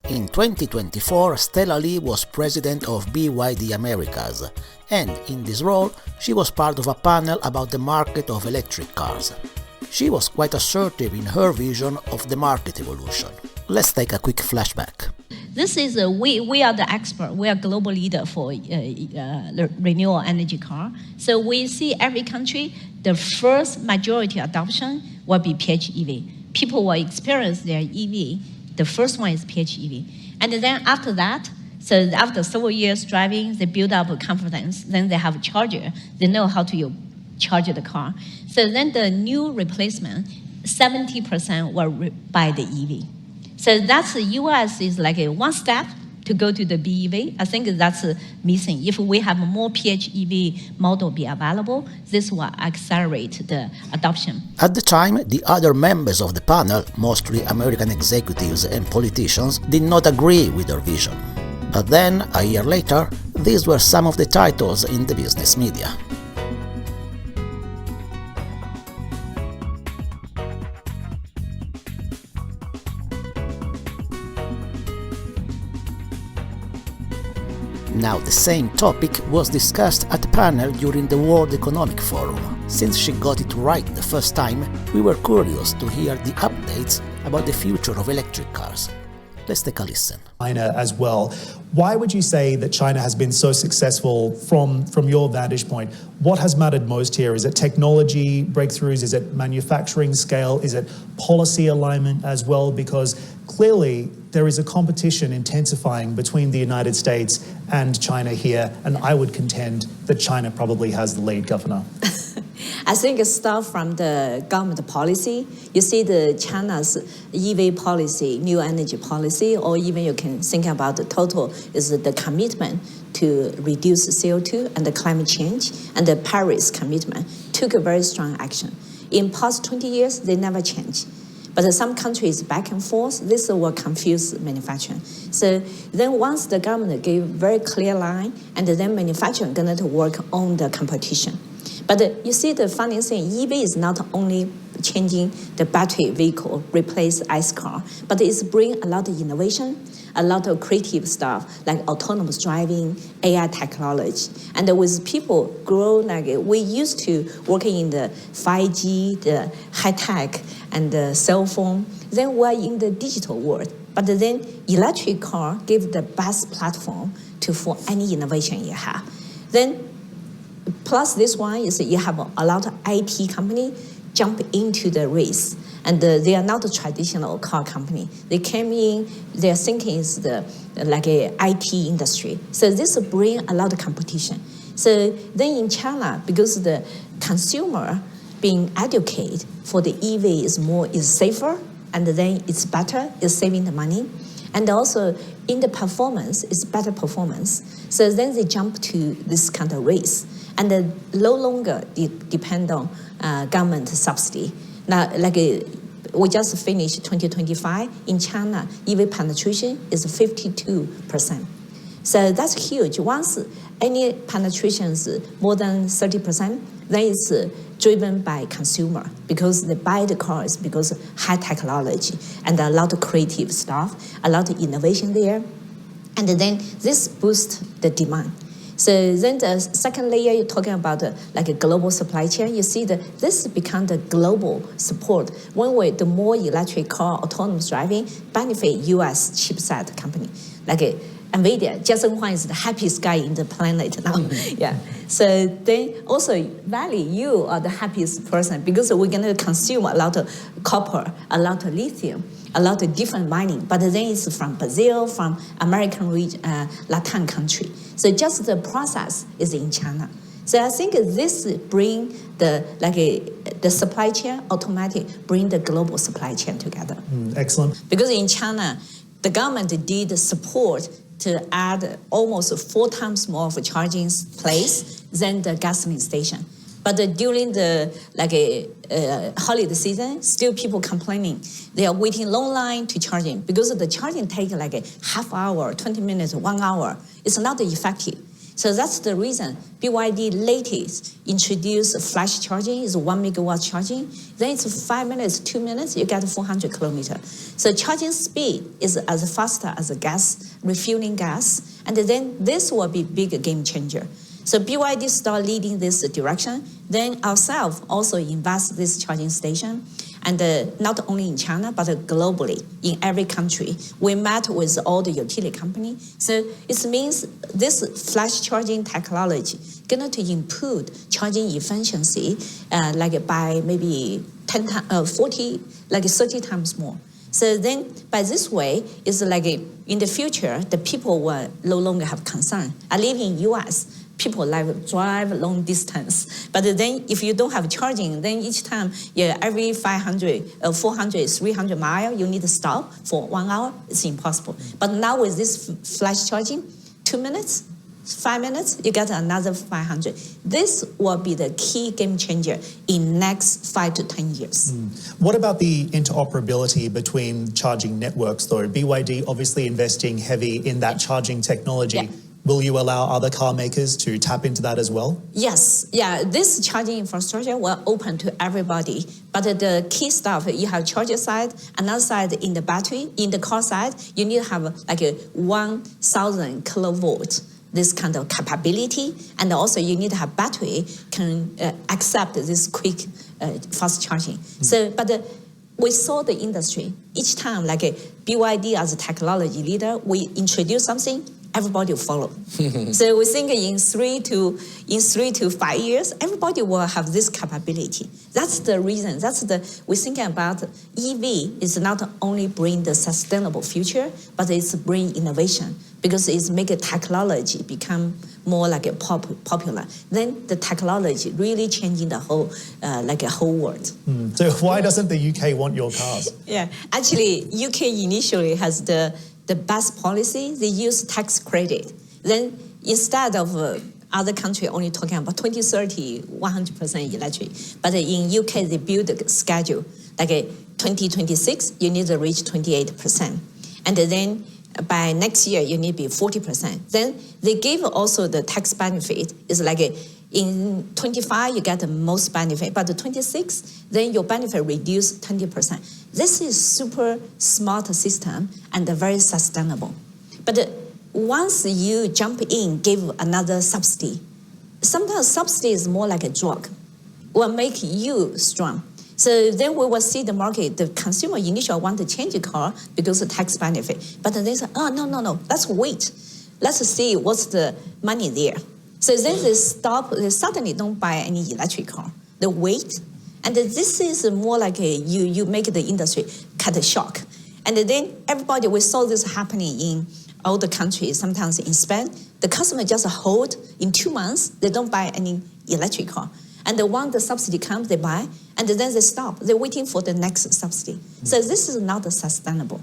In 2024, Stella Li was president of BYD Americas, and in this role, she was part of a panel about the market of electric cars. She was quite assertive in her vision of the market evolution. Let's take a quick flashback. This is we are the expert. We are global leader for renewable energy car. So we see every country, the first majority adoption will be PHEV. People will experience their EV. The first one is PHEV. And then after that, so after several years driving, they build up confidence. Then they have a charger. They know how to charge the car. So then the new replacement, 70% will buy the EV. So that's the US is like a one step to go to the BEV. I think that's missing. If we have more PHEV model be available, this will accelerate the adoption. At the time, the other members of the panel, mostly American executives and politicians, did not agree with her vision. But then, a year later, these were some of the titles in the business media. Now, the same topic was discussed at the panel during the World Economic Forum. Since she got it right the first time, we were curious to hear the updates about the future of electric cars. Let's take a listen. China as well. Why would you say that China has been so successful from your vantage point? What has mattered most here? Is it technology breakthroughs? Is it manufacturing scale? Is it policy alignment as well? Because clearly there is a competition intensifying between the United States and China here, and I would contend that China probably has the lead, Governor. I think it starts from the government policy. You see the China's EV policy, new energy policy, or even you can think about the total is the commitment to reduce CO2 and the climate change, and the Paris commitment took a very strong action. In past 20 years, they never changed. But some countries back and forth, this will confuse manufacturing. So then once the government gave very clear line, and then manufacturing going to work on the competition. But you see the funny thing, EV is not only changing the battery vehicle, replace ICE car, but it's bring a lot of innovation, a lot of creative stuff like autonomous driving, AI technology. And with people grow, like we used to working in the 5G, the high tech, and the cell phone. Then we're in the digital world. But then electric car give the best platform for any innovation you have. Then plus this one is you have a lot of IT company jump into the race, and they are not a traditional car company. They came in, their thinking is like a IT industry. So this bring a lot of competition. So then in China, because the consumer being educated for the EV is safer, and then it's better, it's saving the money. And also in the performance, it's better performance. So then they jump to this kind of race. And no longer depend on government subsidy. Now, like we just finished 2025 in China, EV penetration is 52%. So that's huge. Once any penetration is more than 30%, then it's driven by consumer because they buy the cars because of high technology and a lot of creative stuff, a lot of innovation there. And then this boosts the demand. So then the second layer, you're talking about like a global supply chain. You see that this become the global support. One way, the more electric car, autonomous driving, benefit U.S. chipset company. Like NVIDIA, Jason Huang is the happiest guy in the planet now. Yeah. So then also, Valley, you are the happiest person because we're going to consume a lot of copper, a lot of lithium, a lot of different mining. But then it's from Brazil, from American region, Latin country. So just the process is in China. So I think this bring the supply chain automatic, bring the global supply chain together. Excellent. Because in China, the government did support to add almost 4 times more of a charging place than the gasoline station. But during the holiday season, still people complaining. They are waiting long line to charging because the charging take like a half hour, 20 minutes, 1 hour. It's not effective. So that's the reason BYD latest introduced flash charging, is 1 megawatt charging. Then it's 5 minutes, 2 minutes, you get 400 kilometers. So charging speed is as faster as a gas, refueling gas. And then this will be big game changer. So BYD start leading this direction. Then ourselves also invest this charging station. And not only in China, but globally, in every country. We met with all the utility companies. So it means this flash charging technology going to improve charging efficiency like by maybe 40, like 30 times more. So then by this way, it's like in the future, the people will no longer have concern. I live in US. People drive long distance. But then if you don't have charging, then each time, every 500, 400, 300 miles, you need to stop for 1 hour. It's impossible. But now with this flash charging, 2 minutes, 5 minutes, you get another 500. This will be the key game changer in next 5 to 10 years. What about the interoperability between charging networks, though? BYD obviously investing heavy in that charging technology. Yeah. Will you allow other car makers to tap into that as well? Yes, this charging infrastructure will open to everybody. But the key stuff, you have charger side, another side in the battery, in the car side, you need to have like a 1,000 kilovolt, this kind of capability. And also you need to have battery can accept this quick, fast charging. So, but we saw the industry, each time like BYD as a technology leader, we introduce something, everybody will follow. So we think in 3 to 5 years, everybody will have this capability. That's the reason. We're thinking about EV is not only bring the sustainable future, but it's bring innovation because it's make a technology become more like a popular. Then the technology really changing the whole like a whole world. So why doesn't the UK want your cars? Actually, UK initially has the best policy. They use tax credit. Then instead of other country only talking about 2030, 100% electric, but in UK they build a schedule like 2026 you need to reach 28%, and then by next year you need to be 40%. Then they give also the tax benefit is like in 25 you get the most benefit, but the 26 then your benefit reduced 20%. This is super smart system and very sustainable. But once you jump in, give another subsidy, sometimes subsidy is more like a drug, will make you strong. So then we will see the market, the consumer initially want to change the car because of tax benefit. But then they say, oh, no, let's wait. Let's see what's the money there. So then they stop, they suddenly don't buy any electric car. They wait. And this is more like you make the industry cut a shock. And then everybody, we saw this happening in all the countries, sometimes in Spain. The customer just hold in 2 months, they don't buy any electric car. And once the subsidy comes, they buy, and then they stop. They're waiting for the next subsidy. So this is not sustainable.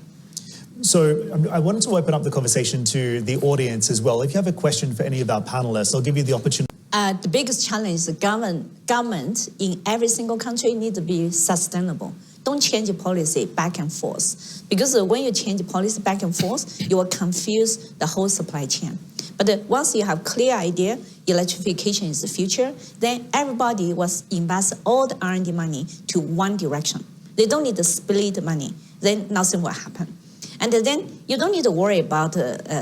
So I wanted to open up the conversation to the audience as well. If you have a question for any of our panelists, I'll give you the opportunity. The biggest challenge is the government in every single country needs to be sustainable. Don't change policy back and forth. Because when you change policy back and forth, you will confuse the whole supply chain. But once you have clear idea, electrification is the future, then everybody will invest all the R&D money to one direction. They don't need to split money. Then nothing will happen. And then you don't need to worry about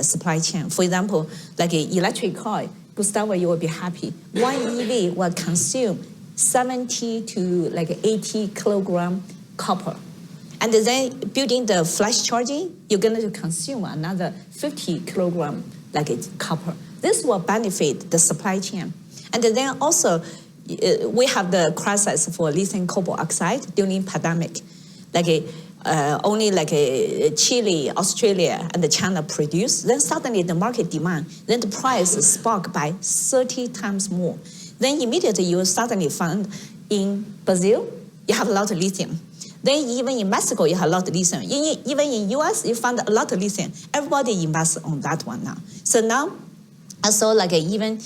supply chain. For example, like an electric car, Gustavo, you will be happy. One EV will consume 70 to like 80 kilogram copper. And then building the flash charging, you're going to consume another 50 kilogram like copper. This will benefit the supply chain. And then also, we have the crisis for lithium cobalt oxide during pandemic. Only Chile, Australia, and China produce. Then suddenly the market demand, then the price spike by 30 times more. Then immediately you suddenly find in Brazil, you have a lot of lithium. Then even in Mexico, you have a lot of lithium. Even in US, you find a lot of lithium. Everybody invests on that one now. So now, I saw even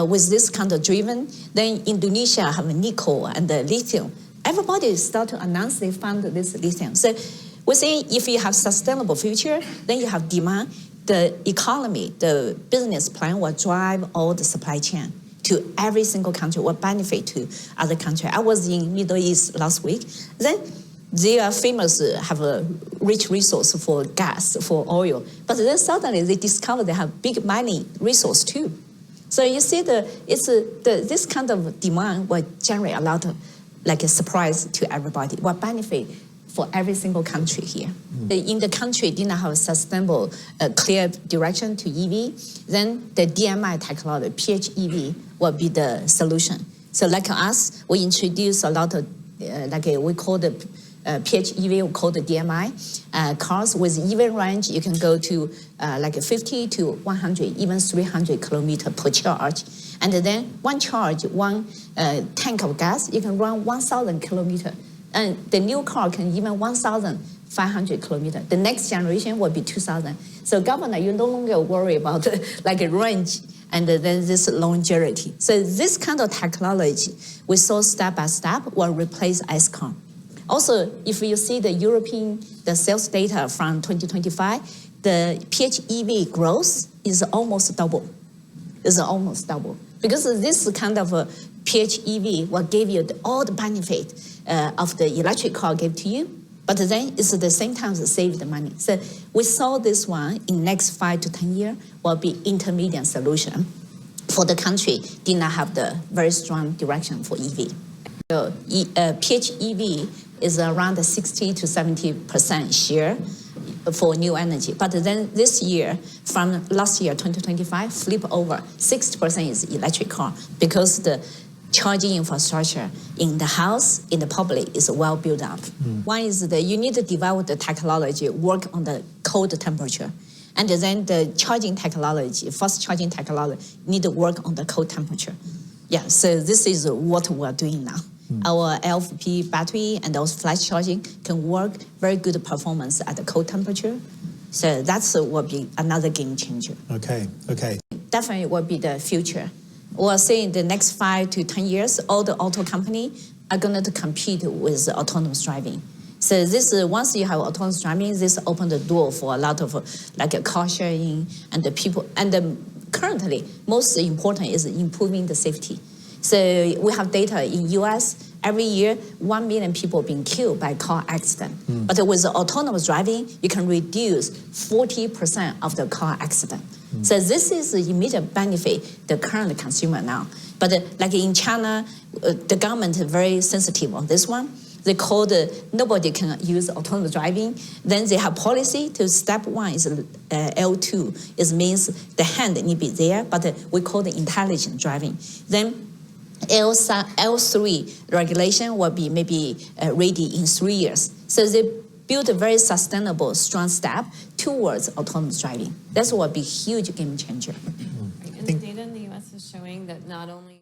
with this kind of driven, then Indonesia have nickel and the lithium. Everybody start to announce they found this lithium. So we say if you have sustainable future, then you have demand. the economy, the business plan will drive all the supply chain to every single country, will benefit to other country. I was in Middle East last week. Then they are famous, have a rich resource for gas, for oil. But then suddenly they discover they have big mining resource too. So you see, this kind of demand will generate a lot of like a surprise to everybody, will benefit for every single country here. In the country did not have a sustainable, clear direction to EV, then the DMI technology, PHEV, will be the solution. So like us, we introduce a lot of, we call the PHEV, we call the DMI, cars with even range. You can go to 50 to 100, even 300 kilometers per charge. And then one charge, one tank of gas, you can run 1,000 kilometers. And the new car can even 1,500 kilometers. The next generation will be 2,000. So governor, you no longer worry about like a range and then this longevity. So this kind of technology, we saw step by step, will replace ICE car. Also, if you see the European, the sales data from 2025, the PHEV growth is almost double. Because this kind of a PHEV will give you all the benefit of the electric car gave to you, but then it's at the same time save the money. So we saw this one in next 5 to 10 years will be intermediate solution for the country did not have the very strong direction for EV. So PHEV is around the 60 to 70% share for new energy. But then this year, from last year, 2025, flip over, 60% is electric car because the charging infrastructure in the house, in the public, is well built up. One is that you need to develop the technology, work on the cold temperature. And then the charging technology, fast charging technology, need to work on the cold temperature. Yeah, so this is what we're doing now. Our LFP battery and also flash charging can work very good performance at the cold temperature. So that's will be another game changer. Okay. Definitely will be the future. We're saying the next 5 to 10 years, all the auto company are going to compete with autonomous driving. So this once you have autonomous driving, this opens the door for a lot of like car sharing and the people. And currently, most important is improving the safety. So we have data in US, every year 1 million people being killed by car accident. But with autonomous driving, you can reduce 40% of the car accident. So this is the immediate benefit the current consumer now. But like in China, the government is very sensitive on this one. They call nobody can use autonomous driving. Then they have policy to step 1 is L2. It means the hand need to be there, but we call it intelligent driving. Then L3 regulation will be maybe ready in 3 years. So they build a very sustainable, strong step towards autonomous driving. That's what will be a huge game changer. And the data in the US is showing that not only